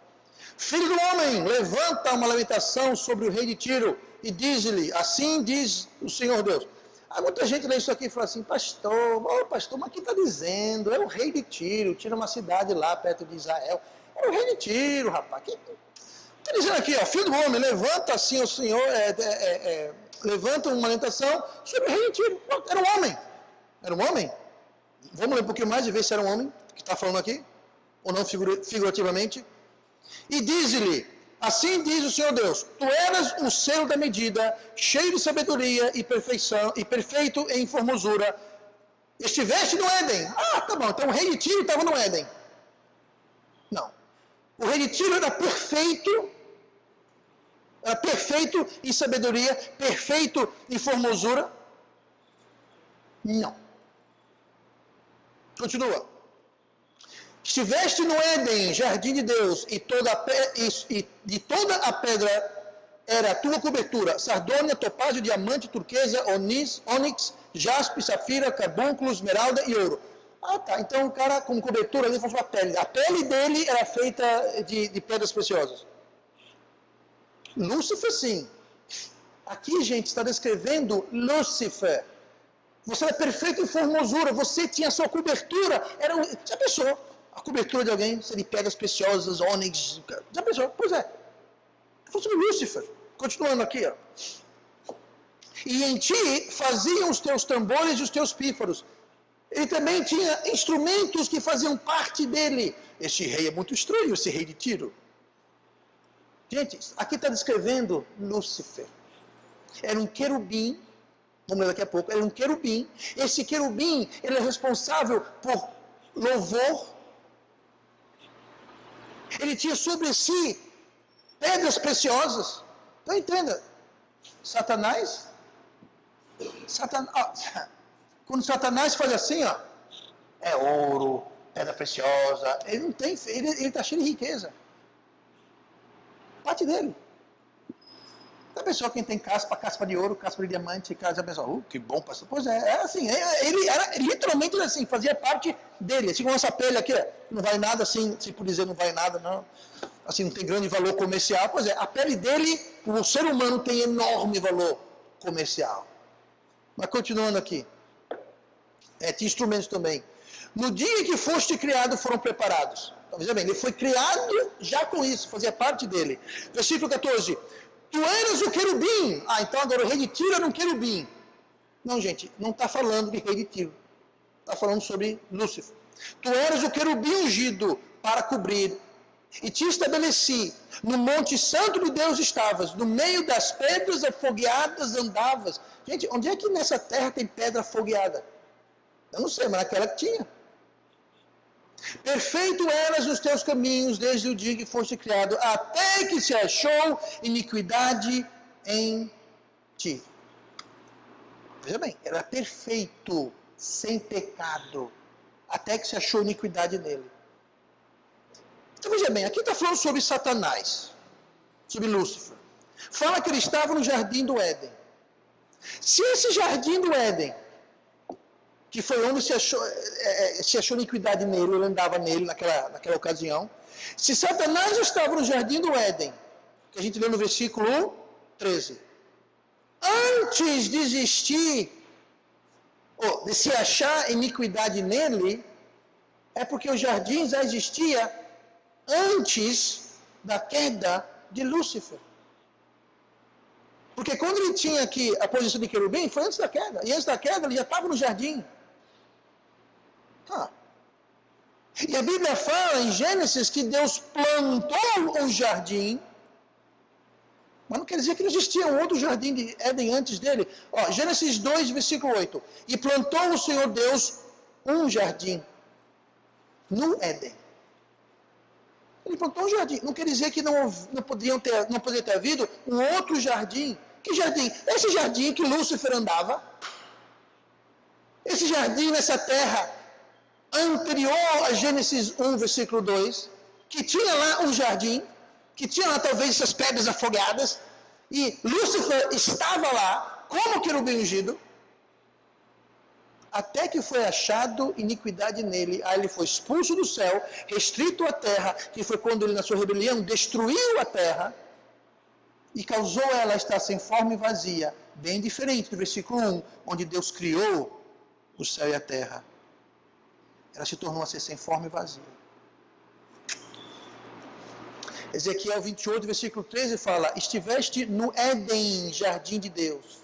Filho do homem, levanta uma lamentação sobre o rei de Tiro e diz-lhe, assim diz o Senhor Deus. Há muita gente lê isso aqui e fala assim, pastor, mas quem está dizendo? É o rei de Tiro, Tiro é uma cidade lá perto de Israel. É o rei de Tiro, rapaz. Está dizendo aqui, ó, filho do homem, levanta assim o Senhor, levanta uma lamentação sobre o rei de Tiro. Era um homem. Era um homem? Vamos ler um pouquinho mais e ver se era um homem que está falando aqui, ou não figurativamente. E diz-lhe, assim diz o Senhor Deus, tu eras um selo da medida, cheio de sabedoria e perfeição, e perfeito em formosura. Estiveste no Éden. Ah, tá bom, então o rei de Tiro estava no Éden. Não. O rei de Tiro era perfeito em sabedoria, perfeito em formosura. Não. Continua. Estiveste no Éden, jardim de Deus, e de toda a pedra era a tua cobertura, sardônia, topázio, diamante, turquesa, ônix, jaspe, safira, carbúnculo, esmeralda e ouro. Ah, tá, então o cara com cobertura ali fosse a pele. A pele dele era feita de pedras preciosas. Lúcifer, sim. Aqui, gente, está descrevendo Lúcifer. Você era perfeito em formosura, você tinha a sua cobertura. Já pensou? A cobertura de alguém seria de pedras preciosas, ônix. Já pensou? Pois é. Fosse Lúcifer. Continuando aqui, ó. E em ti faziam os teus tambores e os teus pífaros. Ele também tinha instrumentos que faziam parte dele. Este rei é muito estranho, esse rei de Tiro. Gente, aqui está descrevendo Lúcifer. Era um querubim. Vamos ler daqui a pouco. Era um querubim. Esse querubim, ele é responsável por louvor. Ele tinha sobre si pedras preciosas. Então entenda. Satanás, quando Satanás faz assim, ó, é ouro, pedra preciosa. Ele não tem, ele está cheio de riqueza. Parte dele. A pessoa quem tem caspa de ouro, caspa de diamante, casa, a pessoa, que bom, pastor. Pois é assim, ele era literalmente assim, fazia parte dele. Assim como essa pele aqui, não vai nada assim, se por dizer não vai nada, não. Assim, não tem grande valor comercial. Pois é, a pele dele, o ser humano tem enorme valor comercial. Mas continuando aqui. Tinha instrumentos também. No dia que foste criado, foram preparados. Então, veja bem, ele foi criado já com isso, fazia parte dele. Versículo 14. Tu eras o querubim. Então agora o rei de Tiro era um querubim. Não, gente, não está falando de rei de Tiro. Está falando sobre Lúcifer. Tu eras o querubim ungido para cobrir. E te estabeleci. No monte santo de Deus estavas. No meio das pedras afogueadas andavas. Gente, onde é que nessa terra tem pedra afogueada? Eu não sei, mas naquela que tinha. Perfeito eras os teus caminhos desde o dia que foste criado, até que se achou iniquidade em ti. Veja bem, era perfeito, sem pecado, até que se achou iniquidade nele. Então veja bem, aqui está falando sobre Satanás, sobre Lúcifer. Fala que ele estava no jardim do Éden. Se esse jardim do Éden, que foi onde se achou iniquidade nele, ele andava nele naquela ocasião. Se Satanás estava no jardim do Éden, que a gente lê no versículo 13, antes de existir, ou de se achar iniquidade nele, é porque o jardim já existia antes da queda de Lúcifer. Porque quando ele tinha aqui a posição de querubim, foi antes da queda. E antes da queda ele já estava no jardim. E a Bíblia fala em Gênesis que Deus plantou um jardim, mas não quer dizer que não existia um outro jardim de Éden antes dele. Gênesis 2, versículo 8. E plantou o Senhor Deus um jardim no Éden. Ele plantou um jardim. Não quer dizer que não poderia ter havido um outro jardim. Que jardim? Esse jardim que Lúcifer andava. Esse jardim nessa terra anterior a Gênesis 1, versículo 2, que tinha lá um jardim, que tinha lá talvez essas pedras afogadas, e Lúcifer estava lá, como querubim ungido, até que foi achado iniquidade nele, aí ele foi expulso do céu, restrito à terra, que foi quando ele na sua rebelião destruiu a terra, e causou ela estar sem forma e vazia, bem diferente do versículo 1, onde Deus criou o céu e a terra. Ela se tornou a ser sem forma e vazia. Ezequiel 28, versículo 13 fala: estiveste no Éden, jardim de Deus.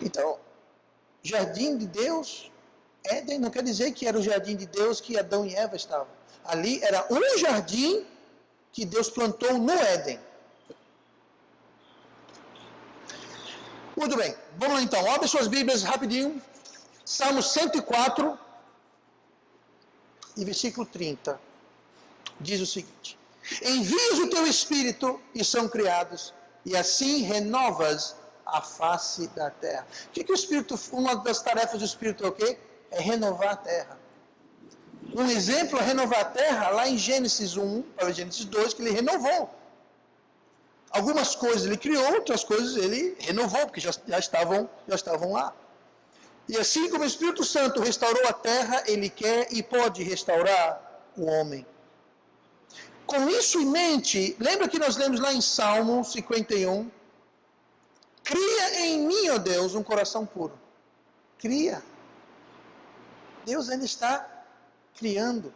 Então, jardim de Deus, Éden não quer dizer que era o jardim de Deus que Adão e Eva estavam. Ali era um jardim que Deus plantou no Éden. Muito bem, vamos lá então. Abre suas Bíblias rapidinho. Salmo 104 e versículo 30. Diz o seguinte: envias o teu Espírito e são criados, e assim renovas a face da terra. O que o Espírito, uma das tarefas do Espírito é o quê? É renovar a terra. Um exemplo é renovar a terra lá em Gênesis 1 para Gênesis 2, que ele renovou. Algumas coisas ele criou, outras coisas ele renovou, porque já estavam lá. E assim como o Espírito Santo restaurou a terra, ele quer e pode restaurar o homem. Com isso em mente, lembra que nós lemos lá em Salmo 51? Cria em mim, ó Deus, um coração puro. Cria. Deus ainda está criando.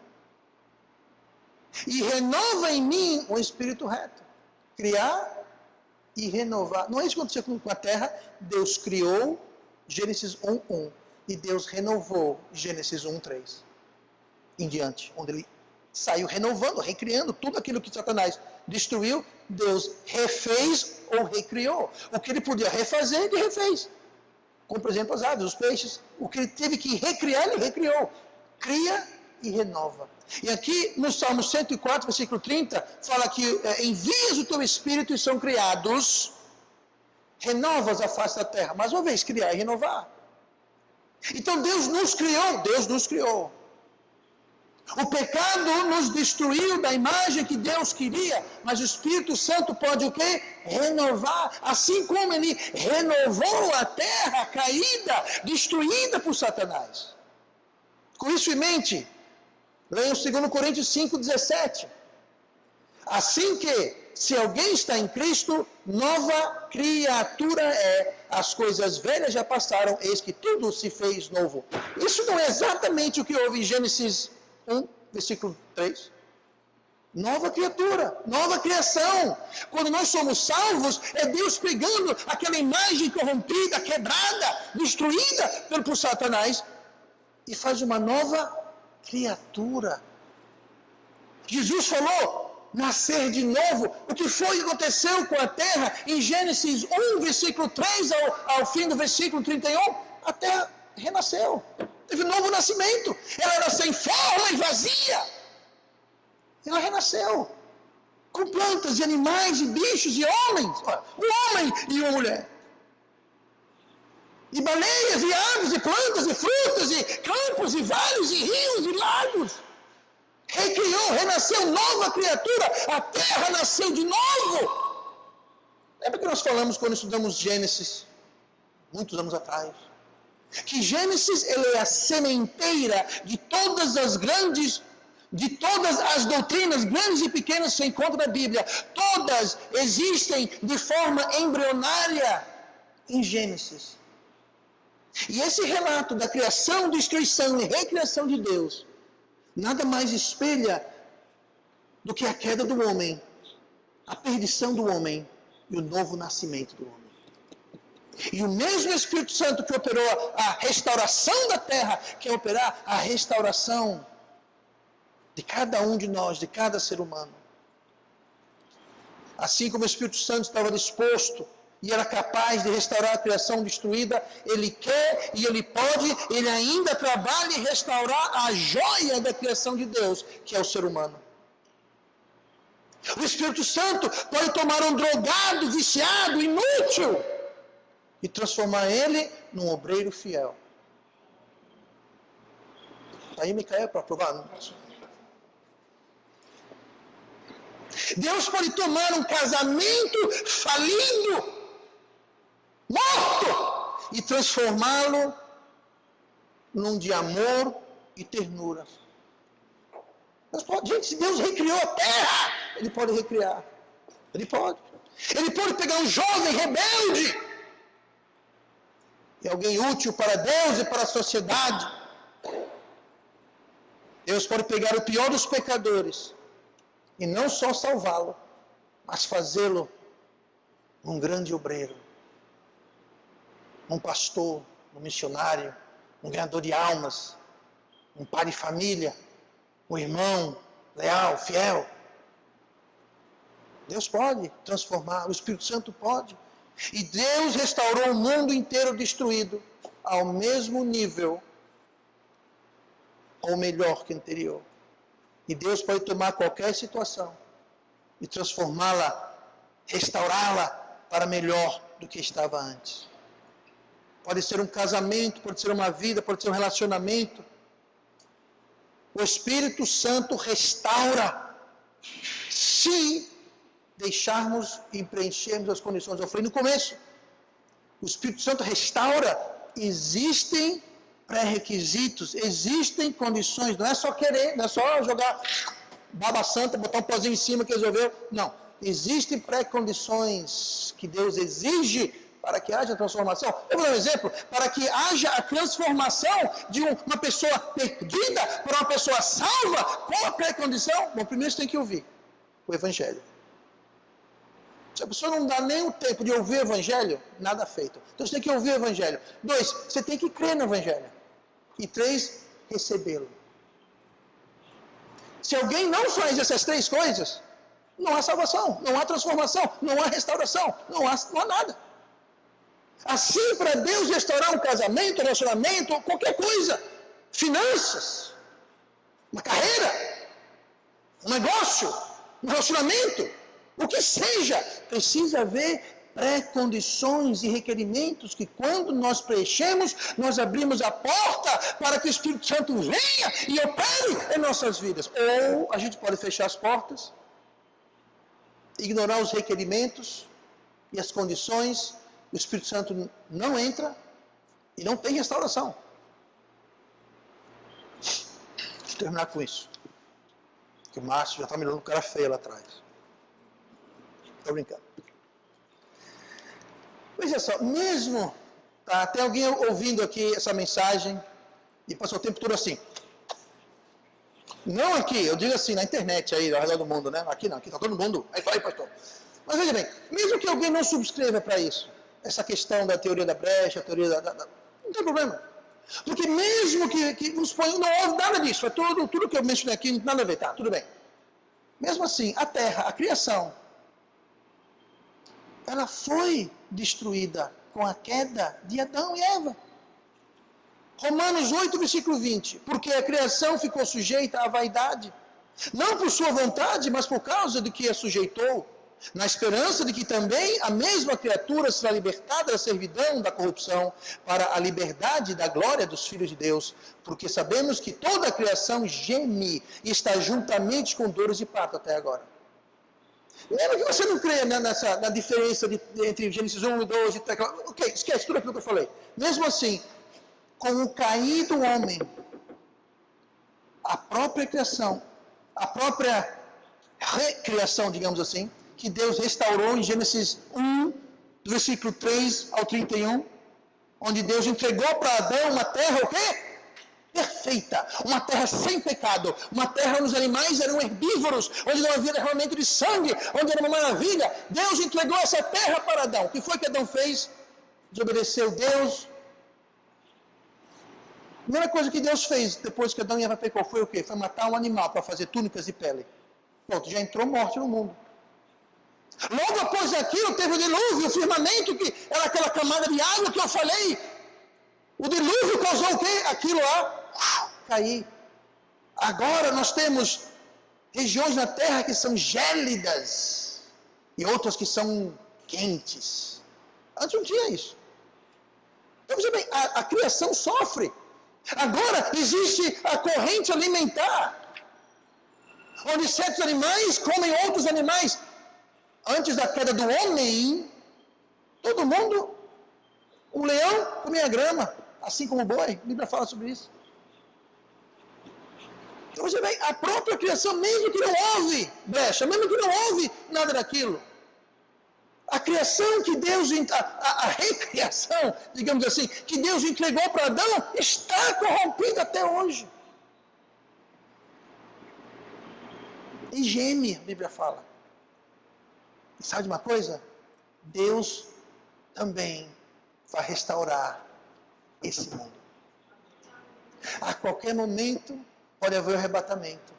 E renova em mim um espírito reto. Criar e renovar. Não é isso que aconteceu com a terra. Deus criou, Gênesis 1:1, e Deus renovou, Gênesis 1:3, em diante, onde ele saiu renovando, recriando tudo aquilo que Satanás destruiu. Deus refez ou recriou. O que ele podia refazer, ele refez. Como, por exemplo, as aves, os peixes. O que ele teve que recriar, ele recriou. Cria e renova. E aqui no Salmo 104, versículo 30, fala que envias o teu Espírito e são criados, renovas a face da terra. Mais uma vez, criar e renovar. Então Deus nos criou. O pecado nos destruiu da imagem que Deus queria, mas o Espírito Santo pode o quê? Renovar, assim como ele renovou a terra caída, destruída por Satanás. Com isso em mente, leiam 2 Coríntios 5,17. Assim que, se alguém está em Cristo, nova criatura é. As coisas velhas já passaram, eis que tudo se fez novo. Isso não é exatamente o que houve em Gênesis 1, versículo 3. Nova criatura, nova criação. Quando nós somos salvos, é Deus pegando aquela imagem corrompida, quebrada, destruída por Satanás, e faz uma nova criatura. Jesus falou, nascer de novo. O que foi que aconteceu com a terra em Gênesis 1, versículo 3 ao fim do versículo 31? A terra renasceu. Teve um novo nascimento. Ela era sem forma e vazia. Ela renasceu. Com plantas e animais e bichos e homens. Um homem e uma mulher. E baleias e aves e plantas e frutas e campos e vales e rios e lagos. Recriou, renasceu nova criatura. A terra nasceu de novo. Lembra que nós falamos quando estudamos Gênesis? Muitos anos atrás. Que Gênesis ele é a sementeira de todas as doutrinas grandes e pequenas que se encontram na Bíblia. Todas existem de forma embrionária em Gênesis. E esse relato da criação, destruição e recriação de Deus, nada mais espelha do que a queda do homem, a perdição do homem e o novo nascimento do homem. E o mesmo Espírito Santo que operou a restauração da terra, quer operar a restauração de cada um de nós, de cada ser humano. Assim como o Espírito Santo estava disposto e era capaz de restaurar a criação destruída, Ele quer e Ele pode, Ele ainda trabalha em restaurar a joia da criação de Deus, que é o ser humano. O Espírito Santo pode tomar um drogado, viciado, inútil, e transformar ele num obreiro fiel. Aí Micael para provar. Deus pode tomar um casamento falido, morto, e transformá-lo num de amor e ternura. Gente, se Deus recriou a terra, Ele pode recriar. Ele pode. Ele pode pegar um jovem rebelde e alguém útil para Deus e para a sociedade. Deus pode pegar o pior dos pecadores e não só salvá-lo, mas fazê-lo um grande obreiro, um pastor, um missionário, um ganhador de almas, um pai de família, um irmão leal, fiel. Deus pode transformar, o Espírito Santo pode. E Deus restaurou o mundo inteiro destruído ao mesmo nível, ou melhor que o anterior. E Deus pode tomar qualquer situação e transformá-la, restaurá-la para melhor do que estava antes. Pode ser um casamento, pode ser uma vida, pode ser um relacionamento. O Espírito Santo restaura, se deixarmos e preenchermos as condições. Eu falei no começo, o Espírito Santo restaura, existem pré-requisitos, existem condições, não é só querer, não é só jogar baba santa, botar um pozinho em cima que resolveu, não. Existem pré-condições que Deus exige para que haja transformação. Eu vou dar um exemplo, para que haja a transformação de uma pessoa perdida para uma pessoa salva, qual a pré-condição? Bom, primeiro você tem que ouvir o Evangelho. Se a pessoa não dá nem o tempo de ouvir o Evangelho, nada feito. Então você tem que ouvir o Evangelho. 2, você tem que crer no Evangelho. E 3, recebê-lo. Se alguém não faz essas 3 coisas, não há salvação, não há transformação, não há restauração, não há nada. Assim, para Deus restaurar um casamento, um relacionamento, qualquer coisa, finanças, uma carreira, um negócio, um relacionamento, o que seja, precisa haver pré-condições e requerimentos que, quando nós preenchemos, nós abrimos a porta para que o Espírito Santo venha e opere em nossas vidas. Ou a gente pode fechar as portas, ignorar os requerimentos e as condições, o Espírito Santo não entra e não tem restauração. Deixa eu terminar com isso. Que o Márcio já está me dando um cara feio lá atrás. Estou brincando. Veja só, mesmo, tá, tem alguém ouvindo aqui essa mensagem e passou o tempo todo assim. Não aqui, eu digo assim, na internet aí, ao redor do mundo, né? Aqui não, aqui está todo mundo. Aí fala aí, pastor. Mas veja bem, mesmo que alguém não subscreva para isso, essa questão da teoria da brecha, a teoria não tem problema. Porque mesmo que nos põe, não houve nada disso, é tudo que eu mencionei aqui, não tem nada a ver, tá, tudo bem. Mesmo assim, a terra, a criação, ela foi destruída com a queda de Adão e Eva. Romanos 8, versículo 20. Porque a criação ficou sujeita à vaidade, não por sua vontade, mas por causa de que a sujeitou, na esperança de que também a mesma criatura será libertada da servidão, da corrupção, para a liberdade da glória dos filhos de Deus. Porque sabemos que toda a criação geme e está juntamente com dores de parto até agora. Mesmo que você não creia na diferença entre Gênesis 1 e 2, ok, esquece tudo aquilo que eu falei. Mesmo assim, com o caído homem, a própria criação, a própria recriação, digamos assim, que Deus restaurou em Gênesis 1, do versículo 3 ao 31, onde Deus entregou para Adão uma terra, o quê? Perfeita, uma terra sem pecado, uma terra onde os animais eram herbívoros, onde não havia derramamento de sangue, onde era uma maravilha. Deus entregou essa terra para Adão. O que foi que Adão fez? Desobedeceu Deus. A primeira coisa que Deus fez depois que Adão e Eva pecou foi o quê? Foi matar um animal para fazer túnicas de pele. Pronto, já entrou morte no mundo. Logo após aquilo, teve o dilúvio, o firmamento, que era aquela camada de água que eu falei. O dilúvio causou o quê? Aquilo lá, cair. Agora nós temos regiões na terra que são gélidas e outras que são quentes. Antes não tinha isso. Então, veja bem, a criação sofre. Agora existe a corrente alimentar, onde certos animais comem outros animais. Antes da queda do homem, todo mundo, o leão comia grama, assim como o boi. A Bíblia fala sobre isso. Então você vê, a própria criação, mesmo que não houve brecha, mesmo que não houve nada daquilo, a criação que Deus, a recriação, digamos assim, que Deus entregou para Adão, está corrompida até hoje. E geme, a Bíblia fala. E sabe de uma coisa? Deus também vai restaurar esse mundo. A qualquer momento pode haver o arrebatamento.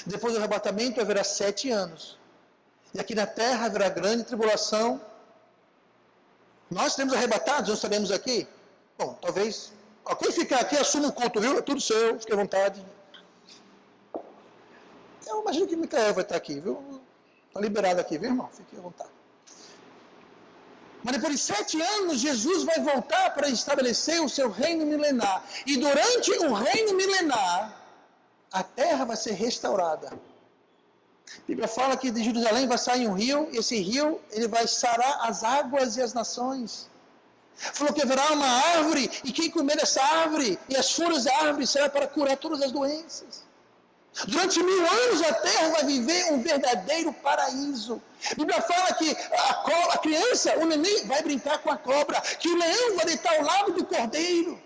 Depois do arrebatamento haverá 7 anos. E aqui na terra haverá grande tribulação. Nós seremos arrebatados, nós estaremos aqui. Bom, talvez... Quem ficar aqui assuma o culto, viu? É tudo seu, fique à vontade. Eu imagino que Micael vai estar aqui, viu? Está liberado aqui, viu, irmão? Fique à vontade. Mas depois de 7 anos, Jesus vai voltar para estabelecer o seu reino milenar. E durante o reino milenar, a terra vai ser restaurada. A Bíblia fala que de Jerusalém vai sair um rio, e esse rio ele vai sarar as águas e as nações. Falou que haverá uma árvore, e quem comer essa árvore, e as folhas da árvore, será para curar todas as doenças. Durante 1000 anos a terra vai viver um verdadeiro paraíso. A Bíblia fala que a criança, o neném, vai brincar com a cobra, que o leão vai deitar ao lado do cordeiro.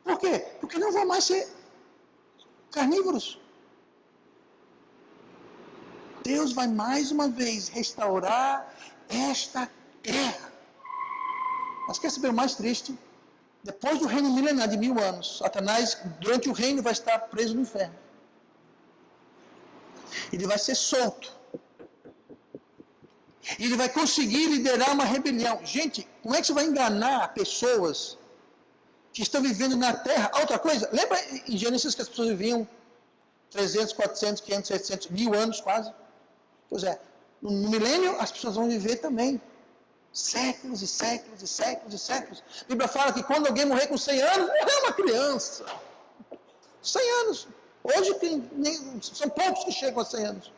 Por quê? Porque não vão mais ser carnívoros. Deus vai mais uma vez restaurar esta terra. Mas quer saber o mais triste? Depois do reino milenar de 1000 anos, Satanás, durante o reino, vai estar preso no inferno. Ele vai ser solto. Ele vai conseguir liderar uma rebelião. Gente, como é que você vai enganar pessoas que estão vivendo na terra? Outra coisa, lembra em Gênesis que as pessoas viviam 300, 400, 500, 700, 1000 anos quase? Pois é, no milênio as pessoas vão viver também Séculos e séculos e séculos e séculos. A Bíblia fala que quando alguém morrer com 100 anos, morreu uma criança. 100 anos. Hoje são poucos que chegam a 100 anos.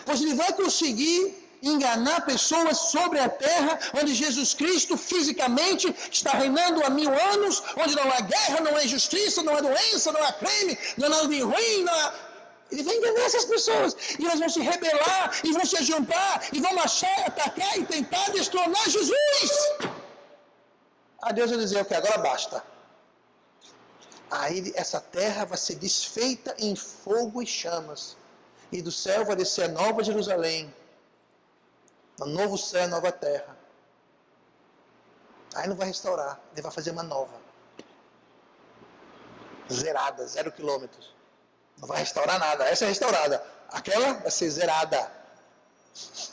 Pois ele vai conseguir enganar pessoas sobre a terra, onde Jesus Cristo fisicamente está reinando há 1000 anos, onde não há guerra, não há injustiça, não há doença, não há crime, não há nada de ruim, não há... Ele vai enganar essas pessoas, e elas vão se rebelar, e vão se ajuntar, e vão marchar, atacar e tentar destronar Jesus. Aí Deus vai dizer, ok, agora basta. Aí essa terra vai ser desfeita em fogo e chamas, e do céu vai descer a nova Jerusalém, um novo céu e nova terra. Aí não vai restaurar, ele vai fazer uma nova. Zerada, 0 quilômetros. Não vai restaurar nada, essa é restaurada. Aquela vai ser zerada.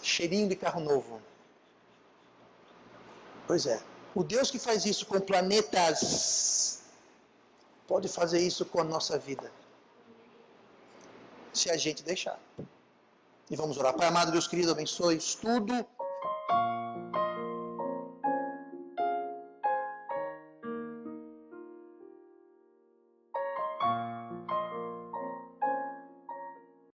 Cheirinho de carro novo. Pois é, o Deus que faz isso com planetas, pode fazer isso com a nossa vida. Se a gente deixar. E vamos orar. Pai amado, Deus querido, abençoe o estudo